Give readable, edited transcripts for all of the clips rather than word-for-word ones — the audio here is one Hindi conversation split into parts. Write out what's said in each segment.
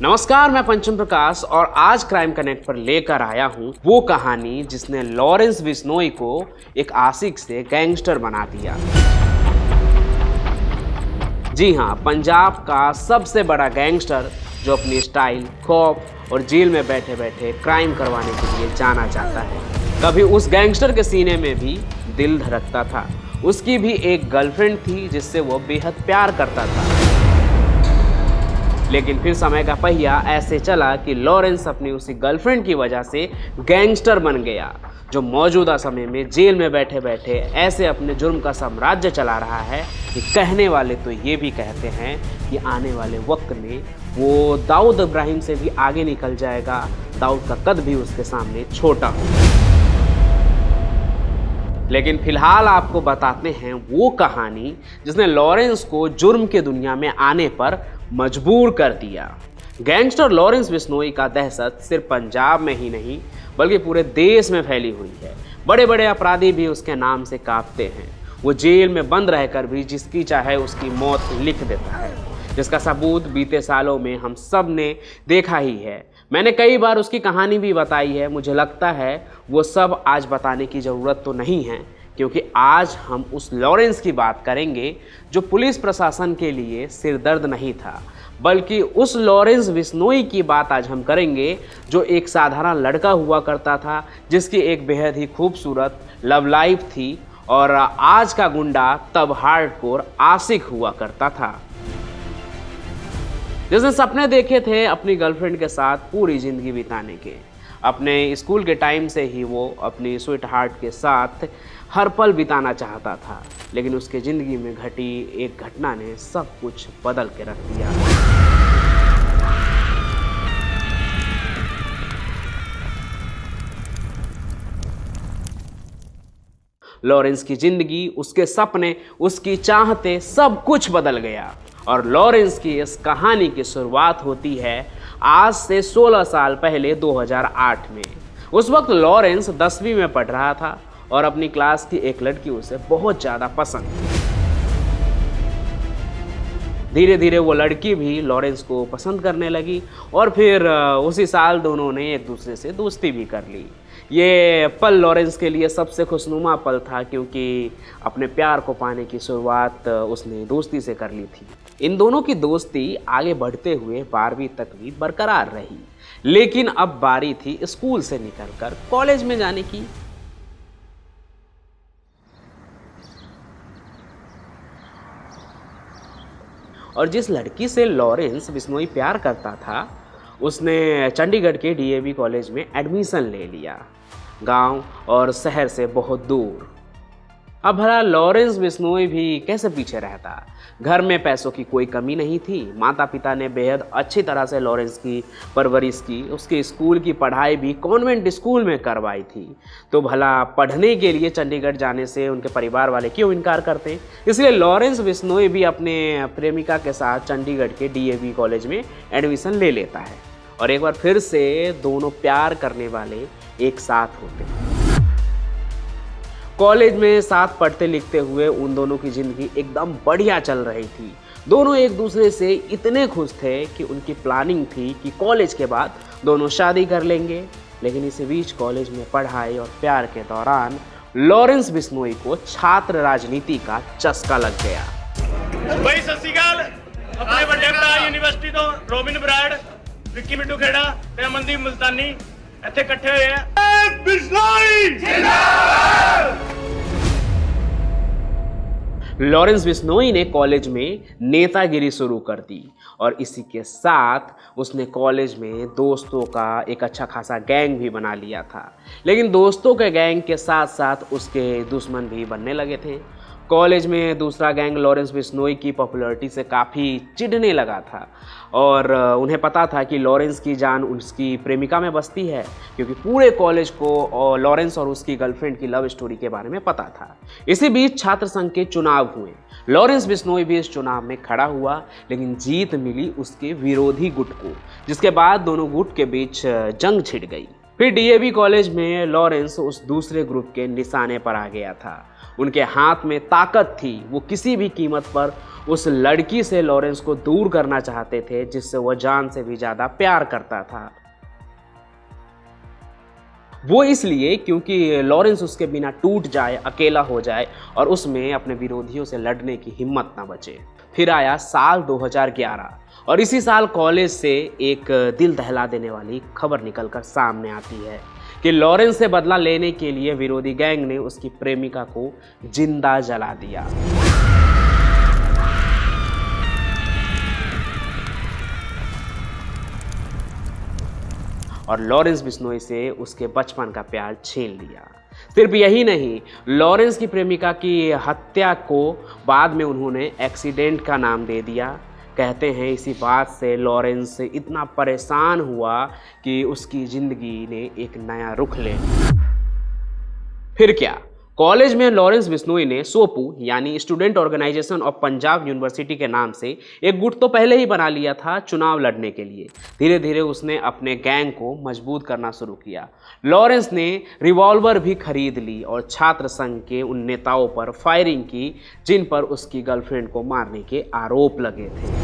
नमस्कार, मैं पंचम प्रकाश और आज क्राइम कनेक्ट पर लेकर आया हूं वो कहानी जिसने लॉरेंस बिश्नोई को एक आशिक से गैंगस्टर बना दिया। जी हां, पंजाब का सबसे बड़ा गैंगस्टर जो अपनी स्टाइल, खौफ और जेल में बैठे बैठे क्राइम करवाने के लिए जाना जाता है। कभी उस गैंगस्टर के सीने में भी दिल धड़कता था। उसकी भी एक गर्लफ्रेंड थी जिससे वो बेहद प्यार करता था। लेकिन फिर समय का पहिया ऐसे चला कि लॉरेंस अपनी उसी गर्लफ्रेंड की वजह से गैंगस्टर बन गया, जो मौजूदा समय में जेल में बैठे बैठे ऐसे अपने जुर्म का साम्राज्य चला रहा है कि कहने वाले तो ये भी कहते हैं कि आने वाले वक्त में वो दाऊद इब्राहिम से भी आगे निकल जाएगा। दाऊद का कद भी उसके सामने छोटा हो। लेकिन फिलहाल आपको बताते हैं वो कहानी जिसने लॉरेंस को जुर्म के दुनिया में आने पर मजबूर कर दिया। गैंगस्टर लॉरेंस बिश्नोई का दहशत सिर्फ पंजाब में ही नहीं बल्कि पूरे देश में फैली हुई है। बड़े बड़े अपराधी भी उसके नाम से कांपते हैं। वो जेल में बंद रहकर भी जिसकी चाहे उसकी मौत लिख देता है, जिसका सबूत बीते सालों में हम सब ने देखा ही है। मैंने कई बार उसकी कहानी भी बताई है। मुझे लगता है वो सब आज बताने की ज़रूरत तो नहीं है, क्योंकि आज हम उस लॉरेंस की बात करेंगे जो पुलिस प्रशासन के लिए सिरदर्द नहीं था, बल्कि उस लॉरेंस बिश्नोई की बात आज हम करेंगे जो एक साधारण लड़का हुआ करता था, जिसकी एक बेहद ही खूबसूरत लव लाइफ थी और आज का गुंडा तब हार्डकोर आशिक हुआ करता था, जिसने सपने देखे थे अपनी गर्लफ्रेंड के साथ पूरी ज़िंदगी बिताने के। अपने स्कूल के टाइम से ही वो अपनी स्वीट हार्ट के साथ हर पल बिताना चाहता था, लेकिन उसके ज़िंदगी में घटी एक घटना ने सब कुछ बदल के रख दिया। लॉरेंस की ज़िंदगी, उसके सपने, उसकी चाहते सब कुछ बदल गया। और लॉरेंस की इस कहानी की शुरुआत होती है आज से 16 साल पहले 2008 में। उस वक्त लॉरेंस 10वीं में पढ़ रहा था और अपनी क्लास की एक लड़की उसे बहुत ज़्यादा पसंद थी। धीरे धीरे वो लड़की भी लॉरेंस को पसंद करने लगी और फिर उसी साल दोनों ने एक दूसरे से दोस्ती भी कर ली। ये पल लॉरेंस के लिए सबसे खुशनुमा पल था, क्योंकि अपने प्यार को पाने की शुरुआत उसने दोस्ती से कर ली थी। इन दोनों की दोस्ती आगे बढ़ते हुए 12वीं तक भी बरकरार रही, लेकिन अब बारी थी स्कूल से निकलकर कॉलेज में जाने की। और जिस लड़की से लॉरेंस बिश्नोई प्यार करता था, उसने चंडीगढ़ के डीएवी कॉलेज में एडमिशन ले लिया, गांव और शहर से बहुत दूर। अब भला लॉरेंस बिश्नोई भी कैसे पीछे रहता। घर में पैसों की कोई कमी नहीं थी। माता पिता ने बेहद अच्छी तरह से लॉरेंस की परवरिश की। उसके स्कूल की पढ़ाई भी कॉन्वेंट स्कूल में करवाई थी। तो भला पढ़ने के लिए चंडीगढ़ जाने से उनके परिवार वाले क्यों इनकार करते। इसलिए लॉरेंस बिश्नोई भी अपने प्रेमिका के साथ चंडीगढ़ के डीएवी कॉलेज में एडमिशन ले लेता है और एक बार फिर से दोनों प्यार करने वाले एक साथ होते हैं। कॉलेज में साथ पढ़ते लिखते हुए उन दोनों की ज़िंदगी एकदम बढ़िया चल रही थी। दोनों एक दूसरे से इतने खुश थे कि उनकी प्लानिंग थी कि कॉलेज के बाद दोनों शादी कर लेंगे। लेकिन इसी बीच कॉलेज में पढ़ाई और प्यार के दौरान लॉरेंस बिश्नोई को छात्र राजनीति का चस्का लग गया। भाई सत श्री अकाल। अपने बड़े भरा यूनिवर्सिटी तो रोबिन ब्राड, विक्की मिट्टू खेड़ा ते अमनदीप मुल्तानी ਇੱਥੇ ਇਕੱਠੇ ਹੋਏ ਆ। बिश्नोई जिंदाबाद। लॉरेंस बिश्नोई ने कॉलेज में नेतागिरी शुरू कर दी और इसी के साथ उसने कॉलेज में दोस्तों का एक अच्छा खासा गैंग भी बना लिया था। लेकिन दोस्तों के गैंग के साथ साथ उसके दुश्मन भी बनने लगे थे। कॉलेज में दूसरा गैंग लॉरेंस बिश्नोई की पॉपुलैरिटी से काफ़ी चिढ़ने लगा था और उन्हें पता था कि लॉरेंस की जान उसकी प्रेमिका में बसती है, क्योंकि पूरे कॉलेज को लॉरेंस और उसकी गर्लफ्रेंड की लव स्टोरी के बारे में पता था। इसी बीच छात्र संघ के चुनाव हुए। लॉरेंस बिश्नोई भी इस चुनाव में खड़ा हुआ, लेकिन जीत मिली उसके विरोधी गुट को, जिसके बाद दोनों गुट के बीच जंग छिड़ गई। फिर डीएवी कॉलेज में लॉरेंस उस दूसरे ग्रुप के निशाने पर आ गया था। उनके हाथ में ताकत थी। वो किसी भी कीमत पर उस लड़की से लॉरेंस को दूर करना चाहते थे जिससे वह जान से भी ज्यादा प्यार करता था। वो इसलिए क्योंकि लॉरेंस उसके बिना टूट जाए, अकेला हो जाए और उसमें अपने विरोधियों से लड़ने की हिम्मत ना बचे। फिर आया साल 2011 और इसी साल कॉलेज से एक दिल दहला देने वाली खबर निकलकर सामने आती है कि लॉरेंस से बदला लेने के लिए विरोधी गैंग ने उसकी प्रेमिका को जिंदा जला दिया। और लॉरेंस बिश्नोई से उसके बचपन का प्यार छीन लिया। सिर्फ यही नहीं, लॉरेंस की प्रेमिका की हत्या को बाद में उन्होंने एक्सीडेंट का नाम दे दिया। कहते हैं इसी बात से लॉरेंस इतना परेशान हुआ कि उसकी जिंदगी ने एक नया रुख ले लिया। फिर क्या, कॉलेज में लॉरेंस बिश्नोई ने सोपू यानी student organisation of Punjab University के नाम से एक गुट तो पहले ही बना लिया था चुनाव लड़ने के लिए। धीरे धीरे उसने अपने गैंग को मजबूत करना शुरू किया। लॉरेंस ने रिवॉल्वर भी खरीद ली और छात्र संघ के उन नेताओं पर फायरिंग की जिन पर उसकी गर्लफ्रेंड को मारने के आरोप लगे थे।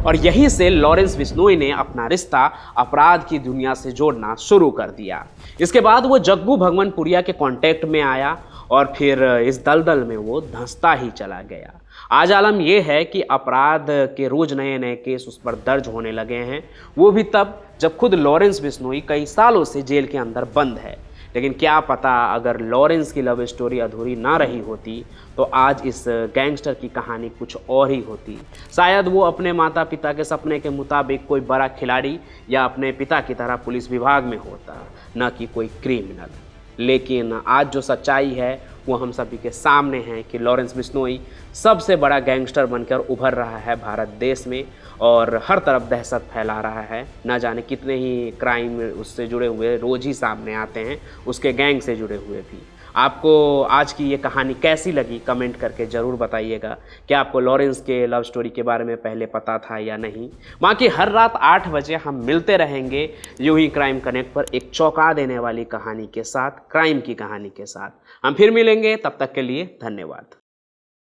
और यहीं से लॉरेंस बिश्नोई ने अपना रिश्ता अपराध की दुनिया से जोड़ना शुरू कर दिया। इसके बाद वो जग्गू भगवानपुरिया के कांटेक्ट में आया और फिर इस दलदल में वो धंसता ही चला गया। आज आलम यह है कि अपराध के रोज नए नए केस उस पर दर्ज होने लगे हैं, वो भी तब जब खुद लॉरेंस बिश्नोई कई सालों से जेल के अंदर बंद है। लेकिन क्या पता अगर लॉरेंस की लव स्टोरी अधूरी ना रही होती तो आज इस गैंगस्टर की कहानी कुछ और ही होती। शायद वो अपने माता पिता के सपने के मुताबिक कोई बड़ा खिलाड़ी या अपने पिता की तरह पुलिस विभाग में होता, न कि कोई क्रिमिनल। लेकिन आज जो सच्चाई है वो हम सभी के सामने है कि लॉरेंस बिश्नोई सबसे बड़ा गैंगस्टर बनकर उभर रहा है भारत देश में और हर तरफ दहशत फैला रहा है। न जाने कितने ही क्राइम उससे जुड़े हुए रोज ही सामने आते हैं, उसके गैंग से जुड़े हुए भी। आपको आज की ये कहानी कैसी लगी कमेंट करके ज़रूर बताइएगा। क्या आपको लॉरेंस के लव स्टोरी के बारे में पहले पता था या नहीं। बाकी हर रात 8 बजे हम मिलते रहेंगे यूं ही क्राइम कनेक्ट पर एक चौंका देने वाली कहानी के साथ, क्राइम की कहानी के साथ। हम फिर मिलेंगे, तब तक के लिए धन्यवाद।